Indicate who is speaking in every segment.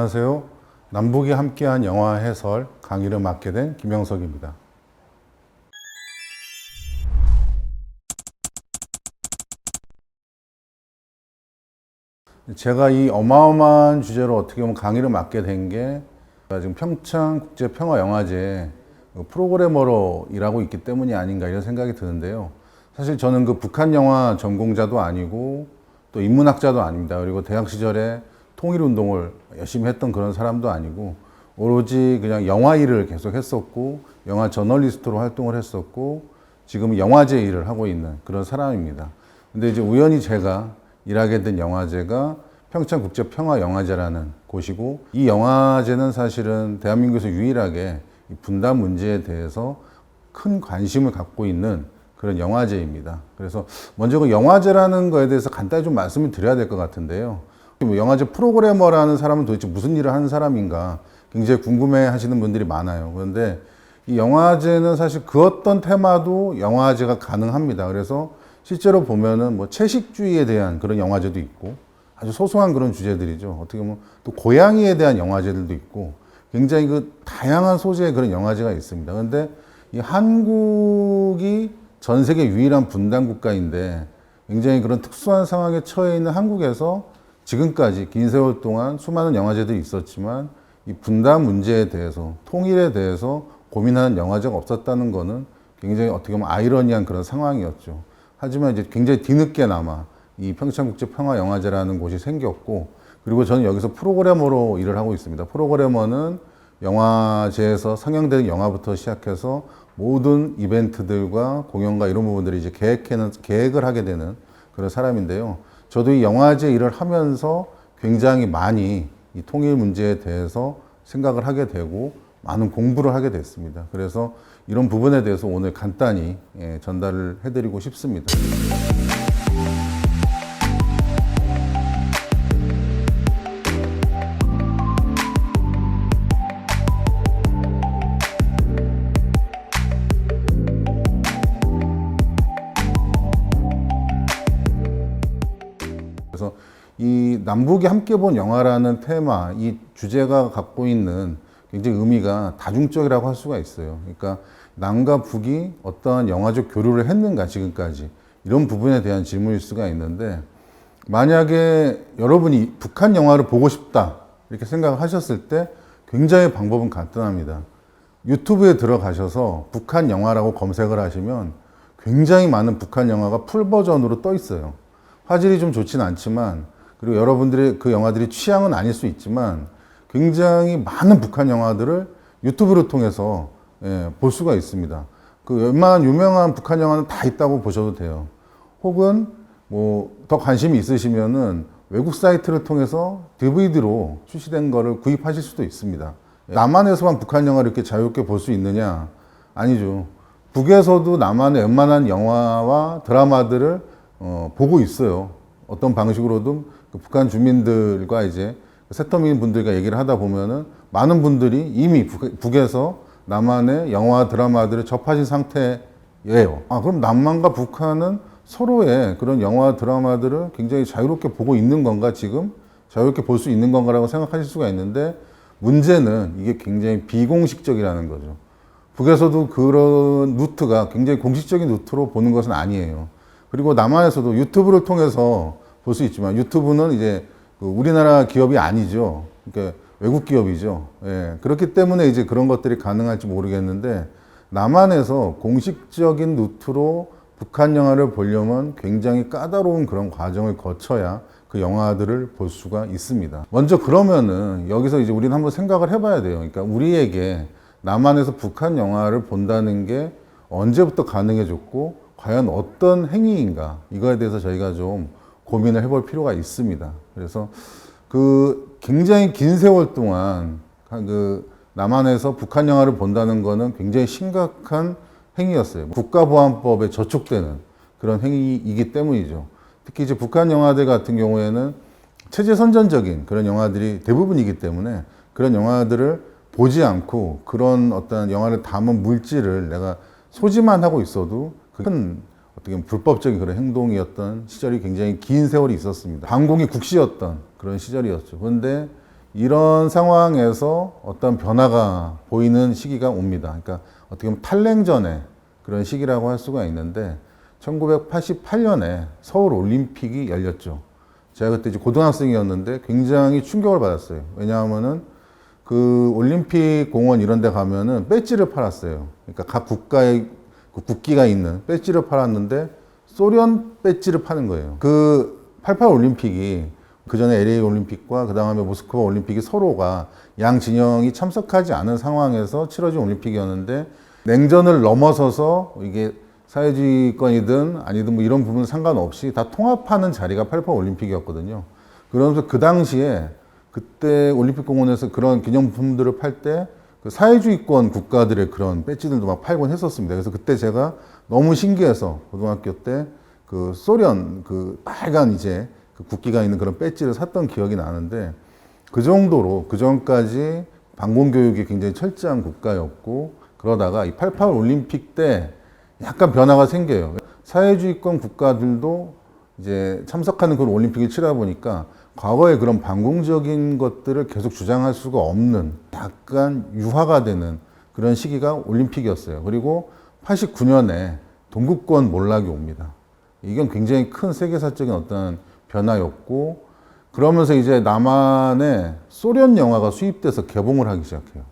Speaker 1: 안녕하세요. 남북이 함께한 영화 해설 강의를 맡게 된 김영석입니다. 제가 이 어마어마한 주제로 어떻게 보면 강의를 맡게 된 게 지금 평창국제평화영화제 프로그래머로 일하고 있기 때문이 아닌가 이런 생각이 드는데요. 사실 저는 그 북한 영화 전공자도 아니고 또 인문학자도 아닙니다. 그리고 대학 시절에 통일운동을 열심히 했던 그런 사람도 아니고 오로지 그냥 영화 일을 계속 했었고 영화 저널리스트로 활동을 했었고 지금 영화제 일을 하고 있는 그런 사람입니다. 근데 이제 우연히 제가 일하게 된 영화제가 평창국제평화영화제라는 곳이고 이 영화제는 사실은 대한민국에서 유일하게 분단 문제에 대해서 큰 관심을 갖고 있는 그런 영화제입니다. 그래서 먼저 그 영화제라는 거에 대해서 간단히 좀 말씀을 드려야 될 것 같은데요. 영화제 프로그래머라는 사람은 도대체 무슨 일을 하는 사람인가 굉장히 궁금해 하시는 분들이 많아요. 그런데 이 영화제는 사실 그 어떤 테마도 영화제가 가능합니다. 그래서 실제로 보면은 뭐 채식주의에 대한 그런 영화제도 있고 아주 소소한 그런 주제들이죠. 어떻게 보면 또 고양이에 대한 영화제들도 있고 굉장히 그 다양한 소재의 그런 영화제가 있습니다. 그런데 이 한국이 전 세계 유일한 분단 국가인데 굉장히 그런 특수한 상황에 처해 있는 한국에서 지금까지 긴 세월 동안 수많은 영화제들이 있었지만 이 분단 문제에 대해서 통일에 대해서 고민하는 영화제가 없었다는 거는 굉장히 어떻게 보면 아이러니한 그런 상황이었죠. 하지만 이제 굉장히 뒤늦게나마 이 평창국제평화영화제라는 곳이 생겼고 그리고 저는 여기서 프로그래머로 일을 하고 있습니다. 프로그래머는 영화제에서 상영되는 영화부터 시작해서 모든 이벤트들과 공연과 이런 부분들이 이제 계획을 하게 되는 그런 사람인데요. 저도 이 영화제 일을 하면서 굉장히 많이 이 통일 문제에 대해서 생각을 하게 되고 많은 공부를 하게 됐습니다. 그래서 이런 부분에 대해서 오늘 간단히 전달을 해드리고 싶습니다. 그래서 이 남북이 함께 본 영화라는 테마, 이 주제가 갖고 있는 굉장히 의미가 다중적이라고 할 수가 있어요. 그러니까 남과 북이 어떠한 영화적 교류를 했는가 지금까지 이런 부분에 대한 질문일 수가 있는데 만약에 여러분이 북한 영화를 보고 싶다 이렇게 생각을 하셨을 때 굉장히 방법은 간단합니다. 유튜브에 들어가셔서 북한 영화라고 검색을 하시면 굉장히 많은 북한 영화가 풀 버전으로 떠 있어요. 화질이 좀 좋진 않지만 그리고 여러분들의 그 영화들이 취향은 아닐 수 있지만 굉장히 많은 북한 영화들을 유튜브를 통해서 볼 수가 있습니다. 그 웬만한 유명한 북한 영화는 다 있다고 보셔도 돼요. 혹은 뭐 더 관심이 있으시면은 외국 사이트를 통해서 DVD로 출시된 거를 구입하실 수도 있습니다. 남한에서만 북한 영화를 이렇게 자유롭게 볼 수 있느냐? 아니죠. 북에서도 남한의 웬만한 영화와 드라마들을 보고 있어요. 어떤 방식으로든 그 북한 주민들과 이제 세터민 분들과 얘기를 하다 보면은 많은 분들이 이미 북에서 남한의 영화 드라마들을 접하신 상태예요. 그럼 남한과 북한은 서로의 그런 영화 드라마들을 굉장히 자유롭게 보고 있는 건가 지금? 자유롭게 볼 수 있는 건가라고 생각하실 수가 있는데 문제는 이게 굉장히 비공식적이라는 거죠. 북에서도 그런 루트가 굉장히 공식적인 루트로 보는 것은 아니에요. 그리고 남한에서도 유튜브를 통해서 볼 수 있지만 유튜브는 이제 우리나라 기업이 아니죠. 그러니까 외국 기업이죠. 그렇기 때문에 이제 그런 것들이 가능할지 모르겠는데 남한에서 공식적인 루트로 북한 영화를 보려면 굉장히 까다로운 그런 과정을 거쳐야 그 영화들을 볼 수가 있습니다. 먼저 그러면은 여기서 이제 우리는 한번 생각을 해봐야 돼요. 그러니까 우리에게 남한에서 북한 영화를 본다는 게 언제부터 가능해졌고 과연 어떤 행위인가 이거에 대해서 저희가 좀 고민을 해볼 필요가 있습니다. 그래서 그 굉장히 긴 세월 동안 그 남한에서 북한 영화를 본다는 거는 굉장히 심각한 행위였어요. 국가보안법에 저촉되는 그런 행위이기 때문이죠. 특히 이제 북한 영화들 같은 경우에는 체제 선전적인 그런 영화들이 대부분이기 때문에 그런 영화들을 보지 않고 그런 어떤 영화를 담은 물질을 내가 소지만 하고 있어도 큰 어떻게 보면 불법적인 그런 행동이었던 시절이 굉장히 긴 세월이 있었습니다. 반공이 국시였던 그런 시절이었죠. 그런데 이런 상황에서 어떤 변화가 보이는 시기가 옵니다. 그러니까 어떻게 보면 탈냉전의 그런 시기라고 할 수가 있는데 1988년에 서울 올림픽이 열렸죠. 제가 그때 이제 고등학생이었는데 굉장히 충격을 받았어요. 왜냐하면은 그 올림픽 공원 이런 데 가면은 배지를 팔았어요. 그러니까 각 국가의 그 국기가 있는 배지를 팔았는데 소련 배지를 파는 거예요. 그 88 올림픽이 그 전에 LA 올림픽과 그 다음에 모스크바 올림픽이 서로가 양 진영이 참석하지 않은 상황에서 치러진 올림픽이었는데 냉전을 넘어서서 이게 사회주의권이든 아니든 뭐 이런 부분 상관없이 다 통합하는 자리가 88 올림픽이었거든요. 그러면서 그 당시에 그때 올림픽 공원에서 그런 기념품들을 팔 때 그 사회주의권 국가들의 그런 배지들도 막 팔곤 했었습니다. 그래서 그때 제가 너무 신기해서 고등학교 때 그 소련 그 빨간 이제 그 국기가 있는 그런 배지를 샀던 기억이 나는데 그 정도로 그 전까지 반공 교육이 굉장히 철저한 국가였고 그러다가 이 88 올림픽 때 약간 변화가 생겨요. 사회주의권 국가들도 이제 참석하는 그런 올림픽을 치르다 보니까 과거의 그런 반공적인 것들을 계속 주장할 수가 없는 약간 유화가 되는 그런 시기가 올림픽이었어요. 그리고 89년에 동구권 몰락이 옵니다. 이건 굉장히 큰 세계사적인 어떤 변화였고 그러면서 이제 남한에 소련 영화가 수입돼서 개봉을 하기 시작해요.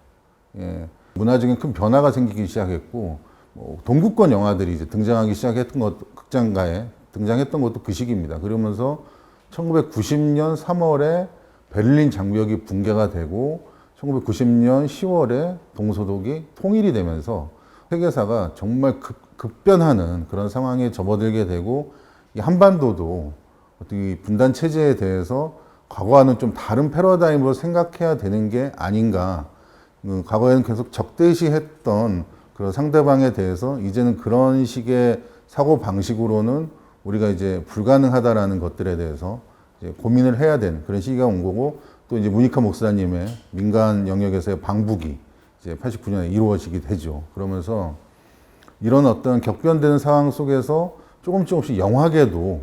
Speaker 1: 예, 문화적인 큰 변화가 생기기 시작했고 뭐 동구권 영화들이 이제 등장하기 시작했던 것 극장가에 등장했던 것도 그 시기입니다. 그러면서 1990년 3월에 베를린 장벽이 붕괴가 되고 1990년 10월에 동서독이 통일이 되면서 세계사가 정말 급변하는 그런 상황에 접어들게 되고 이 한반도도 어떻게 분단 체제에 대해서 과거와는 좀 다른 패러다임으로 생각해야 되는 게 아닌가. 과거에는 계속 적대시했던 그런 상대방에 대해서 이제는 그런 식의 사고 방식으로는 우리가 이제 불가능하다라는 것들에 대해서 이제 고민을 해야 되는 그런 시기가 온 거고 또 이제 무니카 목사님의 민간 영역에서의 방북이 이제 89년에 이루어지게 되죠. 그러면서 이런 어떤 격변되는 상황 속에서 조금씩 영화계도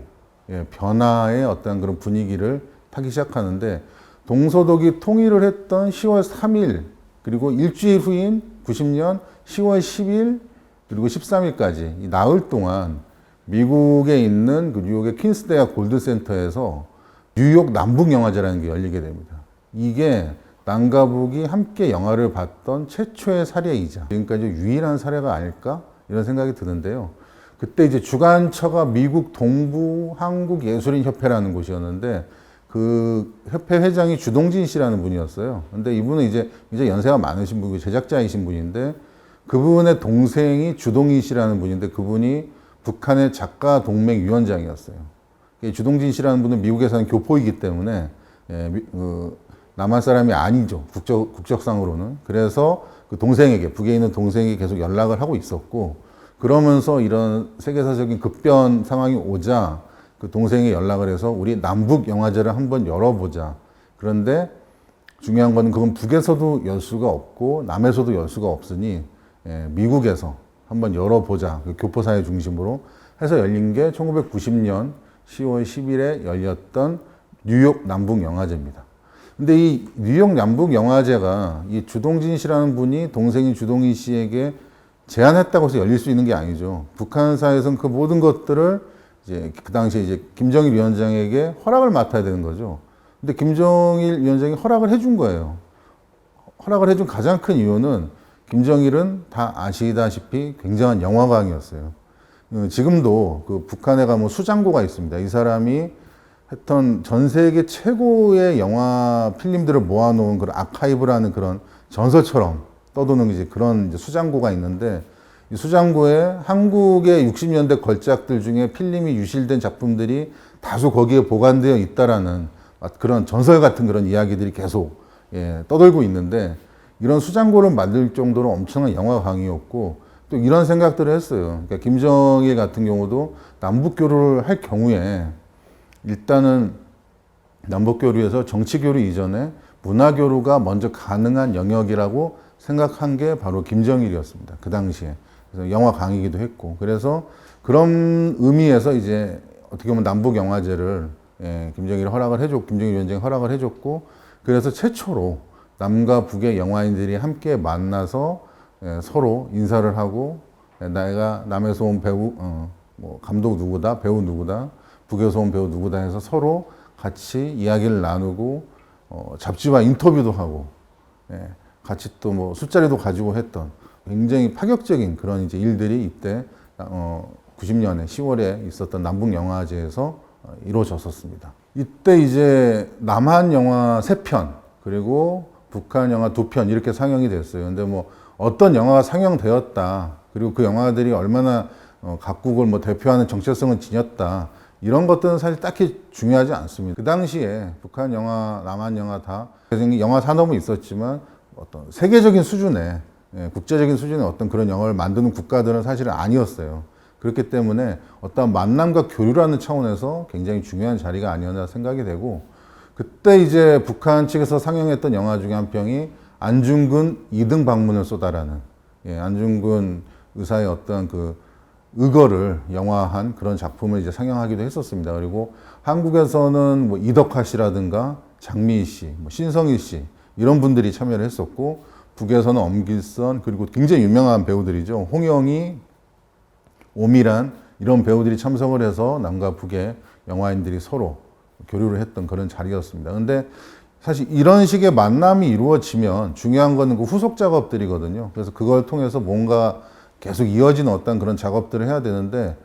Speaker 1: 변화의 어떤 그런 분위기를 타기 시작하는데 동서독이 통일을 했던 10월 3일 그리고 일주일 후인 90년 10월 10일 그리고 13일까지 이 나흘 동안 미국에 있는 그 뉴욕의 퀸스대학 골드센터에서 뉴욕 남북영화제라는 게 열리게 됩니다. 이게 남과 북이 함께 영화를 봤던 최초의 사례이자 지금까지 유일한 사례가 아닐까 이런 생각이 드는데요. 그때 이제 주관처가 미국 동부 한국예술인협회라는 곳이었는데 그 협회 회장이 주동진 씨라는 분이었어요. 근데 이분은 이제 연세가 많으신 분이고 제작자이신 분인데 그분의 동생이 주동희 씨라는 분인데 그분이 북한의 작가 동맹 위원장이었어요. 주동진 씨라는 분은 미국에 사는 교포이기 때문에 남한 사람이 아니죠. 국적상으로는. 그래서 그 동생에게 북에 있는 동생이 계속 연락을 하고 있었고 그러면서 이런 세계사적인 급변 상황이 오자 그 동생이 연락을 해서 우리 남북 영화제를 한번 열어보자. 그런데 중요한 건 그건 북에서도 열 수가 없고 남에서도 열 수가 없으니 미국에서 한번 열어보자. 그 교포사회 중심으로 해서 열린 게 1990년 10월 10일에 열렸던 뉴욕 남북영화제입니다. 근데 이 뉴욕 남북영화제가 이 주동진 씨라는 분이 동생인 주동희 씨에게 제안했다고 해서 열릴 수 있는 게 아니죠. 북한사에서는 그 모든 것들을 이제 그 당시에 이제 김정일 위원장에게 허락을 맡아야 되는 거죠. 근데 김정일 위원장이 허락을 해준 거예요. 허락을 해준 가장 큰 이유는 김정일은 다 아시다시피 굉장한 영화광이었어요. 지금도 그 북한에 가면 수장고가 있습니다. 이 사람이 했던 전 세계 최고의 영화 필름들을 모아놓은 그런 아카이브라는 그런 전설처럼 떠도는 이제 그런 이제 수장고가 있는데 이 수장고에 한국의 60년대 걸작들 중에 필름이 유실된 작품들이 다수 거기에 보관되어 있다라는 그런 전설 같은 그런 이야기들이 계속 떠돌고 있는데 이런 수장고를 만들 정도로 엄청난 영화 강의였고 또 이런 생각들을 했어요. 그러니까 김정일 같은 경우도 남북교류를 할 경우에 일단은 남북교류에서 정치교류 이전에 문화교류가 먼저 가능한 영역이라고 생각한 게 바로 김정일이었습니다. 그 당시에. 그래서 영화 강의기도 했고. 그래서 그런 의미에서 이제 어떻게 보면 남북영화제를 김정일 위원장이 허락을 해줬고 그래서 최초로 남과 북의 영화인들이 함께 만나서 서로 인사를 하고 내가 남에서 온 배우, 뭐 감독 누구다, 배우 누구다, 북에서 온 배우 누구다 해서 서로 같이 이야기를 나누고 잡지와 인터뷰도 하고 같이 또 뭐 술자리도 가지고 했던 굉장히 파격적인 그런 이제 일들이 이때 90년에 10월에 있었던 남북영화제에서 이루어졌었습니다. 이때 이제 남한 영화 3편 그리고 북한 영화 2편 이렇게 상영이 됐어요. 근데 뭐 어떤 영화가 상영되었다 그리고 그 영화들이 얼마나 각국을 뭐 대표하는 정체성을 지녔다 이런 것들은 사실 딱히 중요하지 않습니다. 그 당시에 북한 영화, 남한 영화 다 영화 산업은 있었지만 어떤 세계적인 수준의 국제적인 수준의 어떤 그런 영화를 만드는 국가들은 사실은 아니었어요. 그렇기 때문에 어떤 만남과 교류라는 차원에서 굉장히 중요한 자리가 아니었나 생각이 되고 그때 이제 북한 측에서 상영했던 영화 중에 한 편이 안중근 2등 방문을 쏘다라는 안중근 의사의 어떤 그 의거를 영화한 그런 작품을 이제 상영하기도 했었습니다. 그리고 한국에서는 뭐 이덕화 씨라든가 장미희 씨, 뭐 신성일 씨 이런 분들이 참여를 했었고 북에서는 엄길선 그리고 굉장히 유명한 배우들이죠. 홍영희, 오미란 이런 배우들이 참석을 해서 남과 북의 영화인들이 서로 교류를 했던 그런 자리였습니다. 근데 사실 이런 식의 만남이 이루어지면 중요한 거는 그 후속 작업들이거든요. 그래서 그걸 통해서 뭔가 계속 이어지는 어떤 그런 작업들을 해야 되는데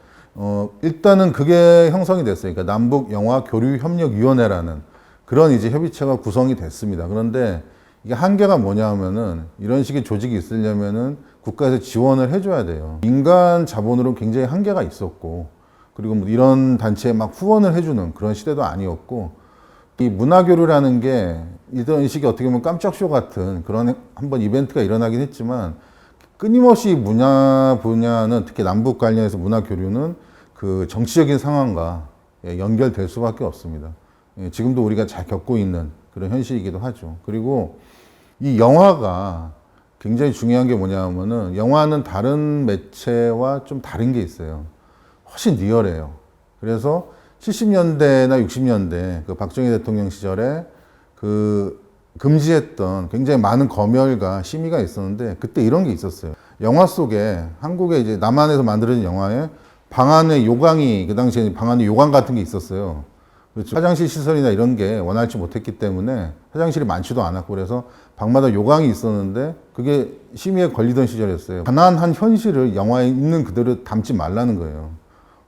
Speaker 1: 일단은 그게 형성이 됐어요. 그러니까 남북 영화 교류 협력 위원회라는 그런 이제 협의체가 구성이 됐습니다. 그런데 이게 한계가 뭐냐 하면은 이런 식의 조직이 있으려면은 국가에서 지원을 해줘야 돼요. 민간 자본으로 굉장히 한계가 있었고 그리고 뭐 이런 단체에 막 후원을 해주는 그런 시대도 아니었고 이 문화교류라는 게 이런 식이 어떻게 보면 깜짝쇼 같은 그런 한번 이벤트가 일어나긴 했지만 끊임없이 문화 분야는 특히 남북 관련해서 문화교류는 그 정치적인 상황과 연결될 수밖에 없습니다. 지금도 우리가 잘 겪고 있는 그런 현실이기도 하죠. 그리고 이 영화가 굉장히 중요한 게 뭐냐면은 영화는 다른 매체와 좀 다른 게 있어요. 훨씬 리얼해요. 그래서 70년대나 60년대 그 박정희 대통령 시절에 그 금지했던 굉장히 많은 검열과 심의가 있었는데 그때 이런 게 있었어요. 영화 속에 한국에 이제 남한에서 만들어진 영화에 방 안에 요강이 그 당시에 방 안에 요강 같은 게 있었어요. 그렇죠. 화장실 시설이나 이런 게 원활치 못했기 때문에 화장실이 많지도 않았고 그래서 방마다 요강이 있었는데 그게 심의에 걸리던 시절이었어요. 가난한 현실을 영화에 있는 그대로 담지 말라는 거예요.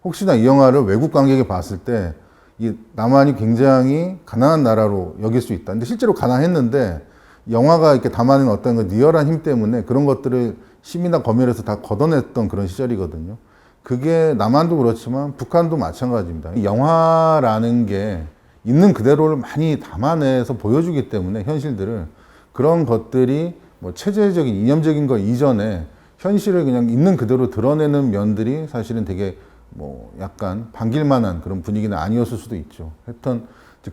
Speaker 1: 혹시나 이 영화를 외국 관객이 봤을 때 이 남한이 굉장히 가난한 나라로 여길 수 있다. 근데 실제로 가난했는데 영화가 이렇게 담아낸 어떤 그 리얼한 힘 때문에 그런 것들을 심의나 검열에서 다 걷어냈던 그런 시절이거든요. 그게 남한도 그렇지만 북한도 마찬가지입니다. 이 영화라는 게 있는 그대로를 많이 담아내서 보여주기 때문에 현실들을 그런 것들이 뭐 체제적인 이념적인 거 이전에 현실을 그냥 있는 그대로 드러내는 면들이 사실은 되게 뭐 약간 반길만한 그런 분위기는 아니었을 수도 있죠. 하여튼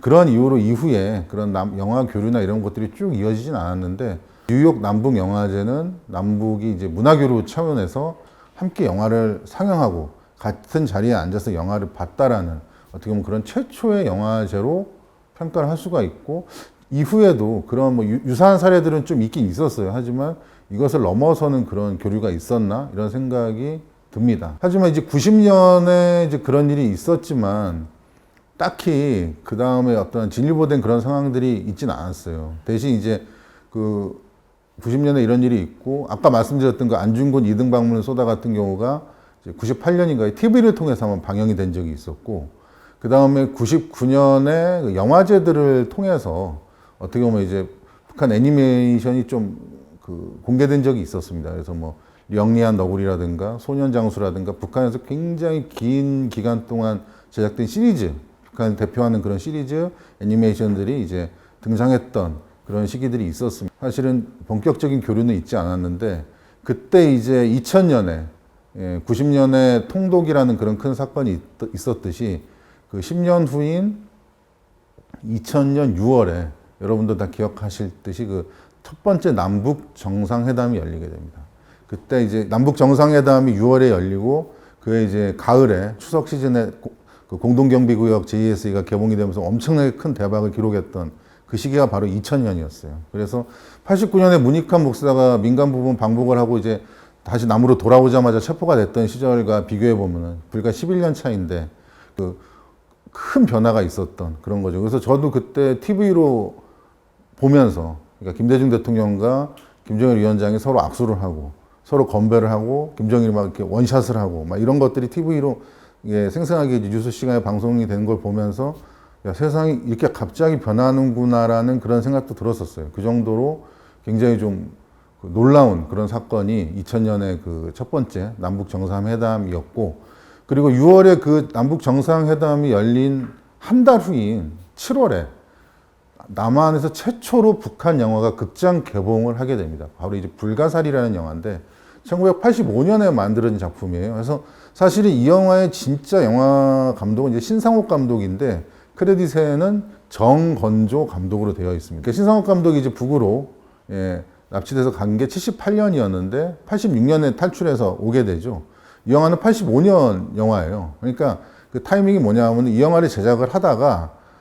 Speaker 1: 그런 이유로 이후에 그런 영화 교류나 이런 것들이 쭉 이어지진 않았는데 뉴욕 남북 영화제는 남북이 이제 문화교류 차원에서 함께 영화를 상영하고 같은 자리에 앉아서 영화를 봤다라는 어떻게 보면 그런 최초의 영화제로 평가를 할 수가 있고 이후에도 그런 뭐 유사한 사례들은 좀 있긴 있었어요. 하지만 이것을 넘어서는 그런 교류가 있었나 이런 생각이 듭니다. 하지만 이제 90년에 이제 그런 일이 있었지만 딱히 그 다음에 어떤 진일보된 그런 상황들이 있지는 않았어요. 대신 이제 그 90년에 이런 일이 있고 아까 말씀드렸던 그 안중근 2등 방문을 쏘다 같은 경우가 98년인가에 TV를 통해서 한번 방영이 된 적이 있었고 그 다음에 99년에 영화제들을 통해서 어떻게 보면 이제 북한 애니메이션이 좀 그 공개된 적이 있었습니다. 그래서 뭐 영리한 너구리라든가 소년장수라든가 북한에서 굉장히 긴 기간 동안 제작된 시리즈, 북한을 대표하는 그런 시리즈 애니메이션들이 이제 등장했던 그런 시기들이 있었습니다. 사실은 본격적인 교류는 있지 않았는데 그때 이제 2000년에 90년에 통독이라는 그런 큰 사건이 있었듯이 그 10년 후인 2000년 6월에 여러분도 다 기억하실 듯이 그 첫 번째 남북 정상회담이 열리게 됩니다. 그때 이제 남북 정상회담이 6월에 열리고 그해 이제 가을에 추석 시즌에 그 공동경비구역 JSA가 개봉이 되면서 엄청나게 큰 대박을 기록했던 그 시기가 바로 2000년이었어요. 그래서 89년에 문익환 목사가 민간 부분 방북을 하고 이제 다시 남으로 돌아오자마자 체포가 됐던 시절과 비교해 보면은 불과 11년 차인데 그 큰 변화가 있었던 그런 거죠. 그래서 저도 그때 TV로 보면서 그러니까 김대중 대통령과 김정일 위원장이 서로 악수를 하고 서로 건배를 하고 김정일이 막 이렇게 원샷을 하고 막 이런 것들이 TV로 생생하게 뉴스 시간에 방송이 되는 걸 보면서 야, 세상이 이렇게 갑자기 변하는구나라는 그런 생각도 들었었어요. 그 정도로 굉장히 좀 놀라운 그런 사건이 2000년에 그 첫 번째 남북 정상회담이었고, 그리고 6월에 그 남북 정상회담이 열린 한 달 후인 7월에 남한에서 최초로 북한 영화가 극장 개봉을 하게 됩니다. 바로 이제 불가사리라는 영화인데 1985년에 만들어진 작품이에요. 그래서 사실은 이 영화의 진짜 영화 감독은 이제 신상옥 감독인데 크레딧에는 정건조 감독으로 되어 있습니다. 그러니까 신상옥 감독이 이제 북으로 납치돼서 간 게 78년이었는데 86년에 탈출해서 오게 되죠. 이 영화는 85년 영화예요. 그러니까 그 타이밍이 뭐냐 하면 이 영화를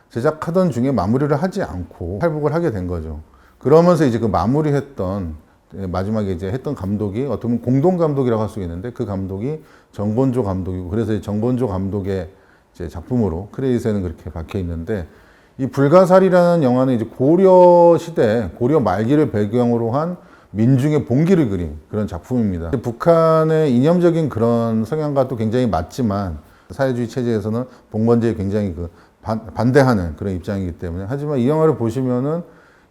Speaker 1: 제작하던 중에 마무리를 하지 않고 탈북을 하게 된 거죠. 그러면서 이제 그 마무리했던 마지막에 이제 했던 감독이 어떻게 보면 공동 감독이라고 할 수 있는데 그 감독이 정건조 감독이고, 그래서 정건조 감독의 이제 작품으로 크레딧에는 그렇게 박혀 있는데, 이 불가사리라는 영화는 이제 고려 시대, 고려 말기를 배경으로 한 민중의 봉기를 그린 그런 작품입니다. 북한의 이념적인 그런 성향과 또 굉장히 맞지만 사회주의 체제에서는 봉건제에 굉장히 반대하는 그런 입장이기 때문에, 하지만 이 영화를 보시면은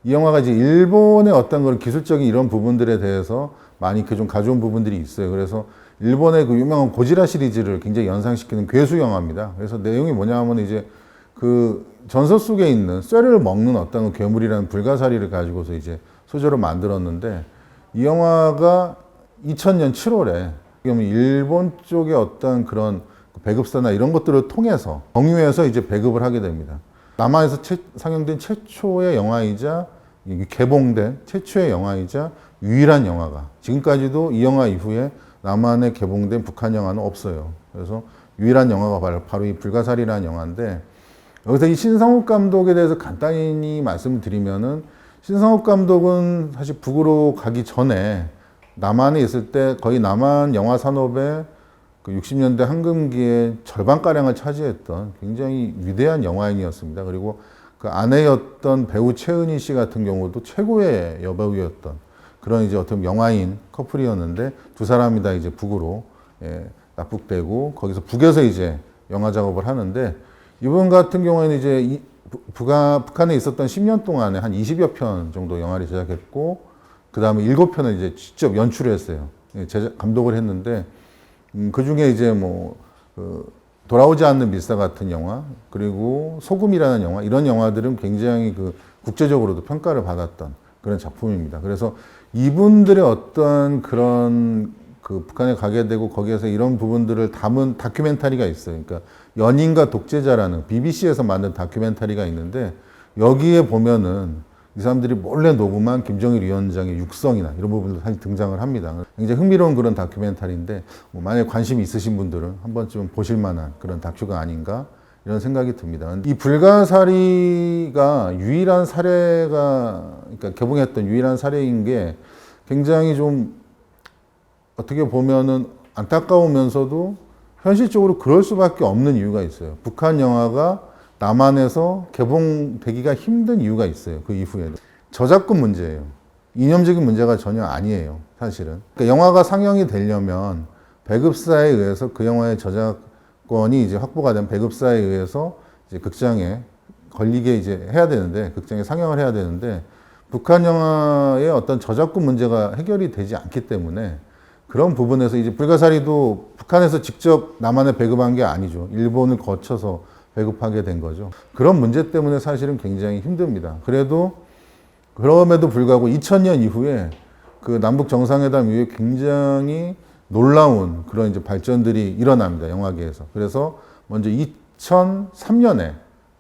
Speaker 1: 이 영화가 이제 일본의 어떤 그런 기술적인 이런 부분들에 대해서 많이 좀 가져온 부분들이 있어요. 그래서 일본의 그 유명한 고지라 시리즈를 굉장히 연상시키는 괴수 영화입니다. 그래서 내용이 뭐냐 하면 이제 그 전설 속에 있는 쇠를 먹는 어떤 괴물이라는 불가사리를 가지고서 이제 소재로 만들었는데, 이 영화가 2000년 7월에 일본 쪽의 어떤 그런 배급사나 이런 것들을 통해서 경유해서 이제 배급을 하게 됩니다. 남한에서 상영된 최초의 영화이자 개봉된 최초의 영화이자 유일한 영화가, 지금까지도 이 영화 이후에 남한에 개봉된 북한 영화는 없어요. 그래서 유일한 영화가 바로 이 불가사리라는 영화인데, 여기서 이 신상옥 감독에 대해서 간단히 말씀을 드리면은, 신상옥 감독은 사실 북으로 가기 전에 남한에 있을 때 거의 남한 영화 산업의 그 60년대 황금기의 절반가량을 차지했던 굉장히 위대한 영화인이었습니다. 그리고 그 아내였던 배우 최은희 씨 같은 경우도 최고의 여배우였던 그런 이제 어떤 영화인 커플이었는데, 두 사람이 다 이제 북으로 납북되고 거기서 북에서 이제 영화 작업을 하는데, 이분 같은 경우에는 이제 북한에 있었던 10년 동안에 한 20여 편 정도 영화를 제작했고, 그 다음에 7편을 이제 직접 연출을 했어요. 감독을 했는데, 그 중에 이제 돌아오지 않는 밀사 같은 영화, 그리고 소금이라는 영화, 이런 영화들은 굉장히 그 국제적으로도 평가를 받았던 그런 작품입니다. 그래서 이분들의 어떤 그런 그 북한에 가게 되고 거기에서 이런 부분들을 담은 다큐멘터리가 있어요. 그러니까 연인과 독재자라는 BBC에서 만든 다큐멘터리가 있는데, 여기에 보면은 이 사람들이 몰래 녹음한 김정일 위원장의 육성이나 이런 부분도 사실 등장을 합니다. 굉장히 흥미로운 그런 다큐멘터리인데, 만약에 관심이 있으신 분들은 한 번쯤 보실 만한 그런 다큐가 아닌가 이런 생각이 듭니다. 이 불가사리가 유일한 사례가, 그러니까 개봉했던 유일한 사례인 게 굉장히 좀 어떻게 보면은 안타까우면서도 현실적으로 그럴 수밖에 없는 이유가 있어요. 북한 영화가 남한에서 개봉되기가 힘든 이유가 있어요. 그 이후에는 저작권 문제예요. 이념적인 문제가 전혀 아니에요. 사실은. 그러니까 영화가 상영이 되려면 배급사에 의해서 그 영화의 저작권이 이제 확보가 된 배급사에 의해서 이제 극장에 걸리게 이제 해야 되는데, 극장에 상영을 해야 되는데, 북한 영화의 어떤 저작권 문제가 해결이 되지 않기 때문에 그런 부분에서 이제 불가사리도 북한에서 직접 남한에 배급한 게 아니죠. 일본을 거쳐서 배급하게 된 거죠. 그런 문제 때문에 사실은 굉장히 힘듭니다. 그럼에도 불구하고 2000년 이후에 그 남북 정상회담 이후에 굉장히 놀라운 그런 이제 발전들이 일어납니다. 영화계에서. 그래서 먼저 2003년에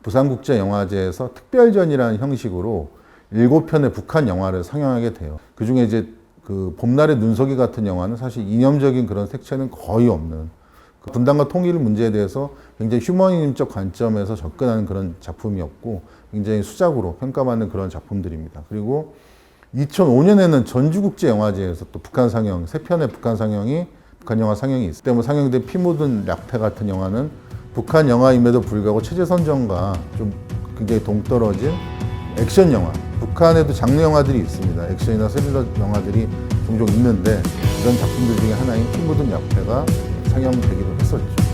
Speaker 1: 부산국제영화제에서 특별전이라는 형식으로 7편의 북한 영화를 상영하게 돼요. 그 중에 이제 그 봄날의 눈속이 같은 영화는 사실 이념적인 그런 색채는 거의 없는, 그 분단과 통일 문제에 대해서 굉장히 휴머니즘적 관점에서 접근하는 그런 작품이었고, 굉장히 수작으로 평가받는 그런 작품들입니다. 그리고 2005년에는 전주국제영화제에서 또 북한 상영, 3편의 북한 상영이 북한 영화 상영이 있을 때 상영된 피 묻은 약패 같은 영화는 북한 영화임에도 불구하고 체제선정과 좀 굉장히 동떨어진 액션 영화, 북한에도 장르 영화들이 있습니다. 액션이나 스릴러 영화들이 종종 있는데 이런 작품들 중에 하나인 피 묻은 약패가 상영되기도 했었죠.